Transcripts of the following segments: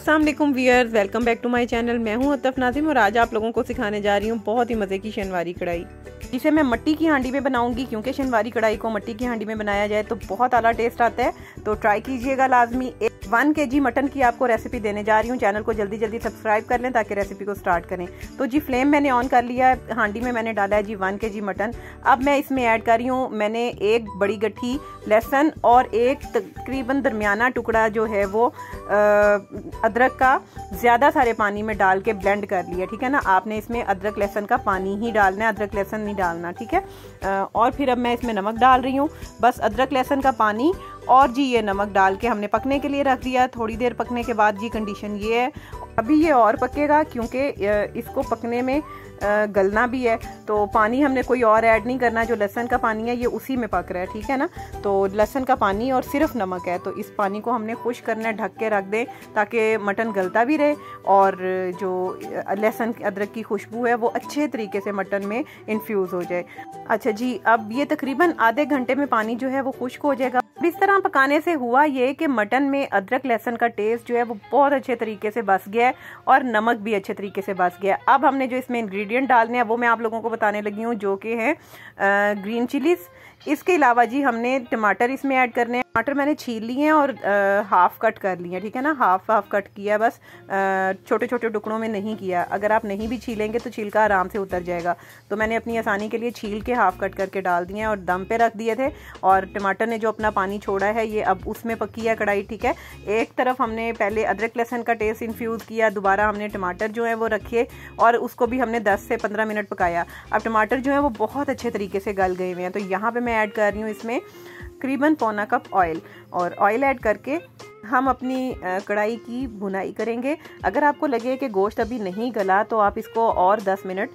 अस्सलाम वालेकुम viewers, welcome back to my channel. मैं हूं अतफ नाज़िम और आज आप लोगों को सिखाने जा रही हूं बहुत ही मज़े की शनवारी कढ़ाई, जिसे मैं मिट्टी की हांडी में बनाऊंगी। क्योंकि शनवारी कढ़ाई को मिट्टी की हांडी में बनाया जाए तो बहुत आला टेस्ट आता है, तो ट्राई कीजिएगा लाजमी। 1 kg मटन की आपको रेसिपी देने जा रही हूँ। चैनल को जल्दी जल्दी सब्सक्राइब कर लें ताकि रेसिपी को स्टार्ट करें। तो जी फ्लेम मैंने ऑन कर लिया है, हांडी में मैंने डाला है जी 1 kg मटन। अब मैं इसमें ऐड कर रही हूँ, मैंने 1 बड़ी गट्ठी लहसुन और एक तकरीबन दरमियाना टुकड़ा जो है वो अदरक का ज़्यादा सारे पानी में डाल के ब्लेंड कर लिया। ठीक है ना, आपने इसमें अदरक लहसुन का पानी ही डालना है, अदरक लहसुन नहीं डालना। ठीक है, और फिर अब मैं इसमें नमक डाल रही हूँ, बस अदरक लहसुन का पानी और जी ये नमक डाल के हमने पकने के लिए रख दिया। थोड़ी देर पकने के बाद जी कंडीशन ये है, अभी ये और पकेगा क्योंकि इसको पकने में गलना भी है, तो पानी हमने कोई और ऐड नहीं करना। जो लहसुन का पानी है ये उसी में पक रहा है। ठीक है ना, तो लहसुन का पानी और सिर्फ नमक है, तो इस पानी को हमने खुश्क करना है, ढक के रख दें ताकि मटन गलता भी रहे और जो लहसुन अदरक की खुशबू है वो अच्छे तरीके से मटन में इन्फ्यूज़ हो जाए। अच्छा जी, अब ये तकरीबन आधे घंटे में पानी जो है वो खुश्क हो जाएगा। इस तरह पकाने से हुआ ये कि मटन में अदरक लहसुन का टेस्ट जो है वो बहुत अच्छे तरीके से बस गया है और नमक भी अच्छे तरीके से बस गया है। अब हमने जो इसमें इंग्रेडिएंट डालने हैं वो मैं आप लोगों को बताने लगी हूँ, जो कि है ग्रीन चिलीज। इसके अलावा जी हमने टमाटर इसमें ऐड करने हैं। टमाटर मैंने छील लिए हैं और हाफ कट कर लिए हैं। ठीक है ना, हाफ कट किया, बस छोटे छोटे टुकड़ों में नहीं किया। अगर आप नहीं भी छीलेंगे तो छिलका आराम से उतर जाएगा, तो मैंने अपनी आसानी के लिए छील के हाफ कट करके डाल दिए हैं और दम पे रख दिए थे। और टमाटर ने जो अपना पानी छोड़ा है ये अब उसमें पकी है कढ़ाई। ठीक है, एक तरफ हमने पहले अदरक लहसुन का टेस्ट इन्फ्यूज़ किया, दोबारा हमने टमाटर जो है वो रखे और उसको भी हमने 10 से 15 मिनट पकाया। अब टमाटर जो है वो बहुत अच्छे तरीके से गल गए हुए हैं, तो यहाँ पे मैं ऐड कर रही हूँ इसमें करीबन पौना कप ऑयल, और ऑयल ऐड करके हम अपनी कढ़ाई की भुनाई करेंगे। अगर आपको लगे कि गोश्त अभी नहीं गला तो आप इसको और 10 मिनट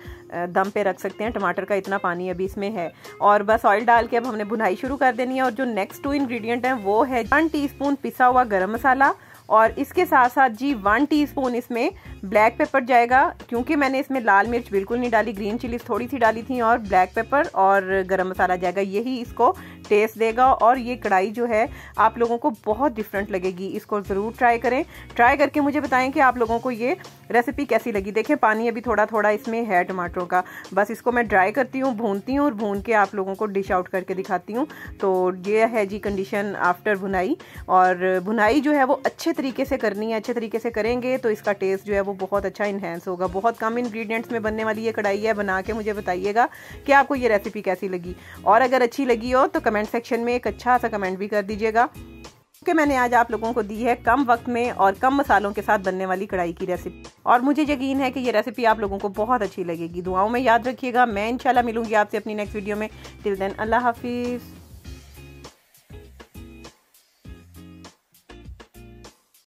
दम पे रख सकते हैं। टमाटर का इतना पानी अभी इसमें है, और बस ऑयल डाल के अब हमने भुनाई शुरू कर देनी है। और जो नेक्स्ट 2 इंग्रेडिएंट हैं वो है 1 टीस्पून पिसा हुआ गरम मसाला, और इसके साथ साथ जी 1 टीस्पून इसमें ब्लैक पेपर जाएगा। क्योंकि मैंने इसमें लाल मिर्च बिल्कुल नहीं डाली, ग्रीन चिलीज थोड़ी सी डाली थी, और ब्लैक पेपर और गरम मसाला जाएगा, यही इसको टेस्ट देगा। और ये कढ़ाई जो है आप लोगों को बहुत डिफरेंट लगेगी, इसको ज़रूर ट्राई करें। ट्राई करके मुझे बताएं कि आप लोगों को ये रेसिपी कैसी लगी। देखें पानी अभी थोड़ा थोड़ा इसमें है टमाटरों का, बस इसको मैं ड्राई करती हूँ, भूनती हूँ और भून के आप लोगों को डिश आउट करके दिखाती हूँ। तो ये है जी कंडीशन आफ्टर भुनाई, और भुनाई जो है वो अच्छे तरीके से करनी है। अच्छे तरीके से करेंगे तो इसका टेस्ट जो है वो बहुत अच्छा इन्हेंस होगा। बहुत कम इंग्रेडिएंट्स में बनने वाली ये कढ़ाई है, बना के मुझे बताइएगा कि आपको ये रेसिपी कैसी लगी, और अगर अच्छी लगी हो तो कमेंट सेक्शन में एक अच्छा सा कमेंट भी कर दीजिएगा। कि मैंने आज आप लोगों को दी है कम वक्त में और कम मसालों के साथ बनने वाली कढ़ाई की रेसिपी, और मुझे यकीन है कि ये रेसिपी आप लोगों को बहुत अच्छी लगेगी। दुआओं में याद रखिएगा। मैं इंशाल्लाह मिलूंगी आपसे अपनी नेक्स्ट वीडियो में। टिल देन अल्लाह हाफिज़।